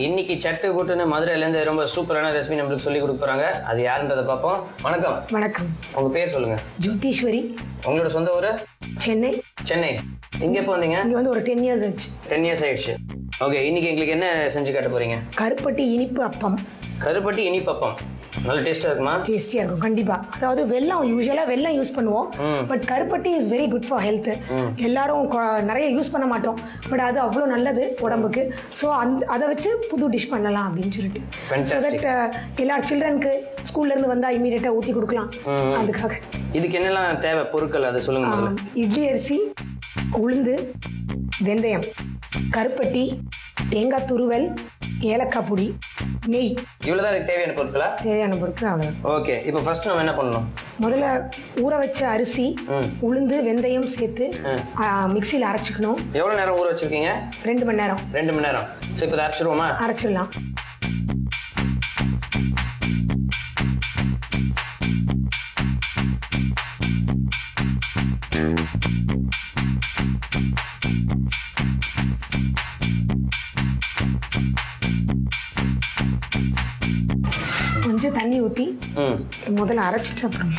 இன்னைக்கு சட்டு போட்டுன்னு மதுரையிலேருந்து ரொம்ப சூப்பரான ரெசிபி நம்மளுக்கு சொல்லி கொடுக்குறாங்க. அது யாருன்றதை பார்ப்போம். வணக்கம். வணக்கம். உங்க பேர் சொல்லுங்க. ஜோதீஸ்வரி. உங்களோட சொந்த ஊரு? சென்னை. சென்னை. இங்க எப்போ வந்தீங்க? இங்க வந்து ஒரு 10 years ஆச்சு. 10 years ஆயிடுச்சு. ஓகே, இன்னைக்கு எங்களுக்கு என்ன செஞ்சு காட்ட போறீங்க? கருப்பட்டி இனிப்பு அப்பம். கருப்பட்டி இனிப்பு அப்பம் நல்ல டேஸ்டா இருக்குமா? டேஸ்டியா இருக்கும் கண்டிப்பா. அதாவது வெல்லம், யூசுவலா வெல்லம் யூஸ் பண்ணுவோம், பட் கருப்பட்டி is very good for health. எல்லாரும் நிறைய யூஸ் பண்ண மாட்டோம், பட் அது அவ்வளோ நல்லது உடம்புக்கு. ஸோ அதை வச்சு புது டிஷ் பண்ணலாம் அப்படின்னு சொல்லிட்டு, ஸோ தட் எல்லா சில்ட்ரனுக்கு ஸ்கூல்ல இருந்து வந்தா இமீடியட்டா ஊற்றி கொடுக்கலாம். அதுக்காக இதுக்கு என்னெல்லாம் தேவை பொருட்கள் அதை சொல்லுங்க. இட்லி அரிசி, உளுந்து, வெந்தயம், கருப்பட்டி, தேங்காய் துருவல், ஏலக்காய் பொடி, நெய், இவ்வளவுதான் இதுக்கு தேவையான பொருட்களா? தேவையான பொருட்கள் அவ்வளவு. ஓகே, இப்போ ஃபர்ஸ்ட் நம்ம என்ன பண்ணணும்? முதல்ல ஊற வச்ச அரிசி, உளுந்து, வெந்தயம் சேர்த்து மிக்சியில் அரைச்சிக்கணும். எவ்வளவு நேரம் ஊற வச்சிருக்கீங்க? 2 மணி நேரம். 2 மணி நேரம். சரி, இப்போ அரைச்சிடுவோமா? அரைச்சிடலாம். கொஞ்சம் தண்ணி ஊற்றி முதல்ல அரைச்சிட்டு அப்புறம்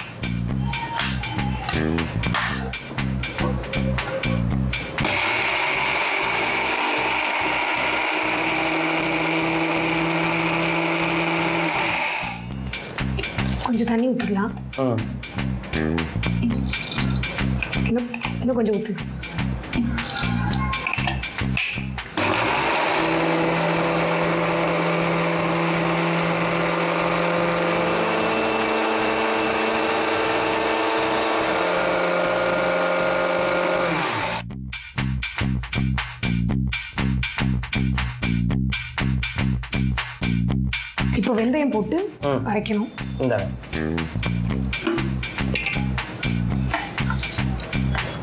கொஞ்சம் தண்ணி ஊற்றிக்கலாம். இன்னும் கொஞ்சம் ஊற்று. இப்போ வெந்தயம் போட்டு அரைக்கணும்.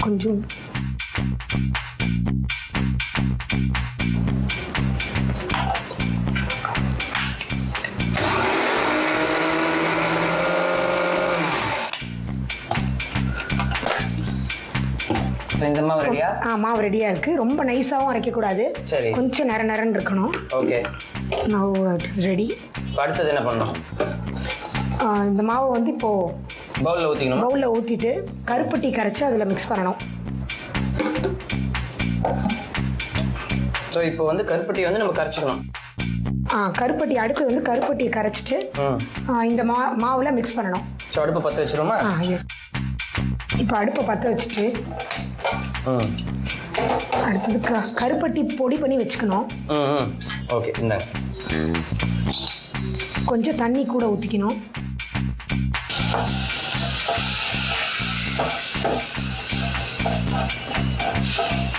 கொஞ்சம் இந்த மாவு ரெடியா? மாவு ரெடியா இருக்கு. ரொம்ப நைஸாவும் அரைக்க கூடாது, கொஞ்சம் நரன்னு இருக்கணும். Okay, now it is ready. அடுத்தது என்ன பண்ணணும்? இந்த மாவை வந்து இப்போ பவுல்ல ஊத்திக்கணும். பவுல்ல ஊத்திட்டு கருப்பட்டி கரைச்சு அதுல மிக்ஸ் பண்ணணும். சோ இப்போ வந்து கருப்பட்டி வந்து நம்ம கரைச்சிக்கணும். கருப்பட்டி அடுத்து வந்து கருப்பட்டி கரைச்சிட்டு இந்த மாவுல மிக்ஸ் பண்ணணும். சோ அடுப்பு பத்த வச்சிரோமா? எஸ். இப்போ அடுப்பை பற்ற வச்சுட்டு அடுத்தது கருப்பட்டி பொடி பண்ணி வச்சுக்கணும். ஓகே, இந்தாங்க. கொஞ்சம் தண்ணி கூட ஊற்றிக்கணும்.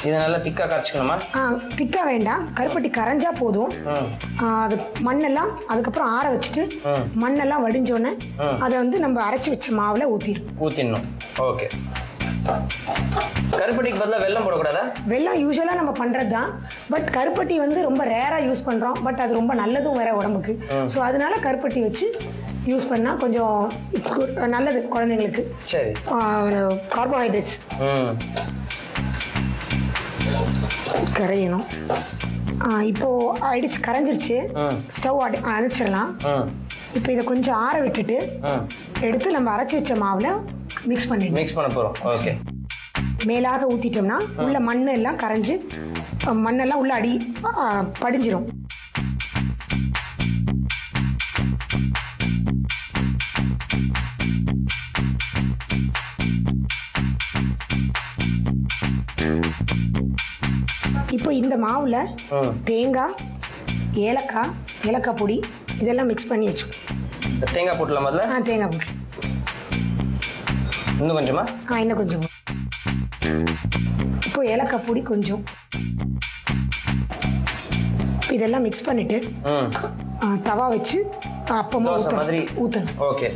இது நல்லா திக்கா கரைச்சிக்கணுமா? திக்கா வேண்டாம், கருப்பட்டி கரைஞ்சா போதும். அது மண்ணெல்லாம் அதுக்கப்புறம் ஆற வச்சுட்டு மண்ணெல்லாம் வடிஞ்சோடனே அதை வந்து நம்ம அரைச்சி வச்ச மாவுல ஊற்றிடணும். ஓகே. கருப்பட்டிக்கு பதிலாக வெல்லம் போடக்கூடாதா? வெல்லம் யூஸ்வலாக நம்ம பண்ணுறது தான், பட் கருப்பட்டி வந்து ரொம்ப ரேராக யூஸ் பண்ணுறோம், பட் அது ரொம்ப நல்லதும் வேற உடம்புக்கு. ஸோ அதனால கருப்பட்டி வச்சு யூஸ் பண்ணால் கொஞ்சம் இட்ஸ் குட், நல்லது குழந்தைங்களுக்கு. சரி. கார்போஹைட்ரேட்ஸ் கரையணும். இப்போ ஆயிடுச்சு, கரைஞ்சிருச்சு. ஸ்டவ் அணைச்சிடலாம். இப்போ இதை கொஞ்சம் ஆற விட்டுட்டு எடுத்து நம்ம அரைச்சி வச்ச மாவுல மிக்ஸ் பண்ண போறோம். ஓகே. மேலாக ஊத்திட்டோம்னா உள்ள மண் எல்லாம் கரைஞ்சு மண்ணெல்லாம் உள்ள அடி படிஞ்சிரும். இப்போ இந்த மாவுல தேங்காய், ஏலக்காய் பொடி இதெல்லாம் மிக்ஸ் பண்ணி வச்சுக்கோ. தேங்காய் போட்டுலாம் முதல்ல? தேங்காய் போட்டு இன்னும் கொஞ்சமா? இன்னும் கொஞ்சம். இப்போ ஏலக்காய் பொடி கொஞ்சம். இதெல்லாம் மிக்ஸ் பண்ணிட்டு தவா வச்சு அப்பமா ஊத்தணும். ஓகே.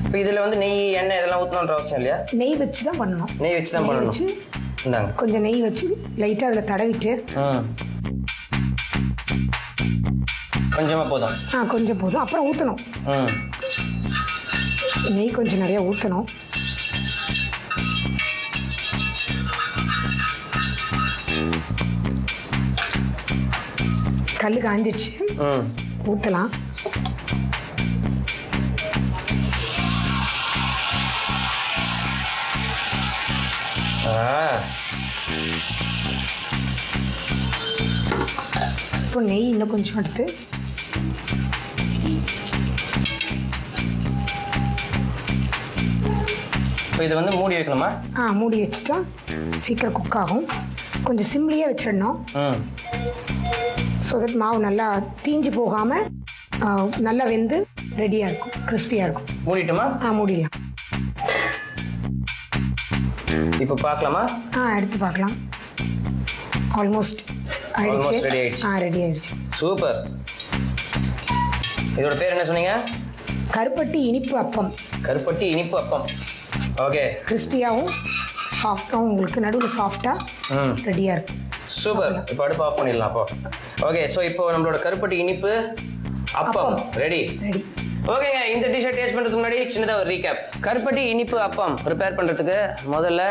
இப்போ இதில் வந்து நெய், எண்ணெய் இதெல்லாம் ஊற்றணுன்ற அவசியம் இல்லையா? நெய் வச்சு தான் பண்ணணும். நெய் வச்சு தான் பண்ணணும். இந்தாங்க. கொஞ்சம் நெய் வச்சு லைட்டாக அதில் தடவிட்டு கொஞ்சமாக போதும். கொஞ்சம் போதும். அப்புறம் ஊற்றணும். நெய் கொஞ்சம் நிறையா ஊற்றணும். கல் காஞ்சிடுச்சு, ஊற்றலாம். இப்போ நெய் இன்னும் கொஞ்சம் எடுத்து இதை வந்து மூடி வைக்கணுமா? மூடி வச்சுட்டா சீக்கிரம் குக் ஆகும். கொஞ்சம் சிம்லியே வச்சிடணும். ஸோ தட் மாவு நல்லா தீஞ்சு போகாமல் நல்லா வெந்து ரெடியாக இருக்கும், கிறிஸ்பியாக இருக்கும். மூடிட்டுமா? மூடிடலாம். இப்போ பார்க்கலாமா? எடுத்து பார்க்கலாம். ஆல்மோஸ்ட் ஆயிடுச்சு. ரெடி ஆயிடுச்சு. சூப்பர். இதோட பேர் என்ன சொன்னீங்க? கருப்பட்டி இனிப்பு அப்பம். கருப்பட்டி இனிப்பு அப்பம். ஓகே. கிறிஸ்பியாகவும் சாஃப்டாகவும் உங்களுக்கு நடுவில் சாஃப்டாக ரெடியாக இருக்கு. சூப்பர். இப்போ அடுப்பு ஆஃப் பண்ணிடலாம். அப்போ ஓகே. ஸோ இப்போ நம்மளோட கருப்பட்டி இனிப்பு அப்பம் ரெடி. ஓகேங்க. இந்த டிஷ்ஷை டேஸ்ட் பண்ணுறதுக்கு முன்னாடி சின்னதாக ஒரு ரீகேப். கருப்பட்டி இனிப்பு அப்பம் ப்ரிப்பேர் பண்ணுறதுக்கு முதல்ல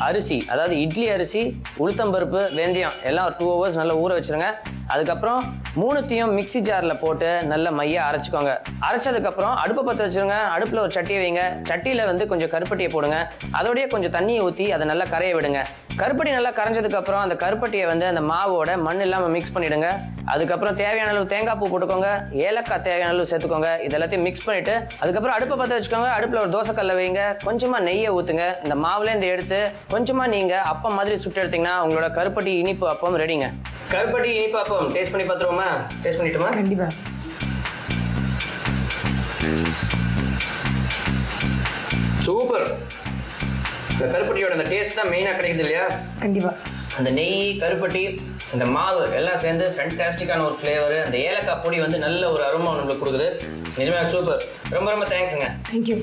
அரிசி, அதாவது இட்லி அரிசி, உளுத்தம்பருப்பு, வெந்தயம் எல்லாம் ஒரு 2 hours நல்லா ஊற வச்சுருங்க. அதுக்கப்புறம் 3த்தையும் மிக்சி ஜாரில் போட்டு நல்லா மையாக அரைச்சிக்கோங்க. அரைச்சதுக்கப்புறம் அடுப்பை பற்ற வச்சுருங்க. அடுப்பில் ஒரு சட்டியை வைங்க. சட்டியில் வந்து கொஞ்சம் கருப்பட்டியை போடுங்க. அதோடய கொஞ்சம் தண்ணியை ஊற்றி அதை நல்லா கரைய விடுங்க. கருப்பட்டி நல்லா கரைஞ்சதுக்கப்புறம் அந்த கருப்பட்டியை வந்து அந்த மாவோட மண் இல்லாமல் மிக்ஸ் பண்ணிவிடுங்க. அதுக்கப்புறம் தேவையான அளவு தேங்காய் பூ போட்டுக்கோங்க. ஏலக்காய் தேவையான அளவு சேர்த்துக்கோங்க. இது எல்லாத்தையும் மிக்ஸ் பண்ணிவிட்டு அதுக்கப்புறம் அடுப்பை பற்ற வச்சுக்கோங்க. அடுப்பில் ஒரு தோசைக்கல்லை வைங்க. கொஞ்சமாக நெய்யை ஊற்றுங்க. இந்த மாவுலேருந்து எடுத்து கொஞ்சமாக நீங்கள் அப்பம் மாதிரி சுட்டு எடுத்தீங்கன்னா உங்களோட கருப்பட்டி இனிப்பு அப்பம் ரெடிங்க. கருப்பட்டி இனிப்பு அப்பம் டேஸ்ட் பண்ணி பார்த்துருவோமா? டேஸ்ட் பண்ணிட்டுமா? கண்டிப்பாக. சூப்பர். இந்த கருப்பட்டியோட அந்த டேஸ்ட் தான் மெயினாக கிடைக்குது இல்லையா? கண்டிப்பாக. அந்த நெய், கருப்பட்டி, இந்த மாவு எல்லாம் சேர்ந்து ஃபேண்டாஸ்டிக்கான ஒரு ஃப்ளேவர். அந்த ஏலக்காய் பொடி வந்து நல்ல ஒரு அரோமா நம்மளுக்கு கொடுக்குது. நிஜமாக சூப்பர். ரொம்ப ரொம்ப தேங்க்ஸுங்க. தேங்க்யூ.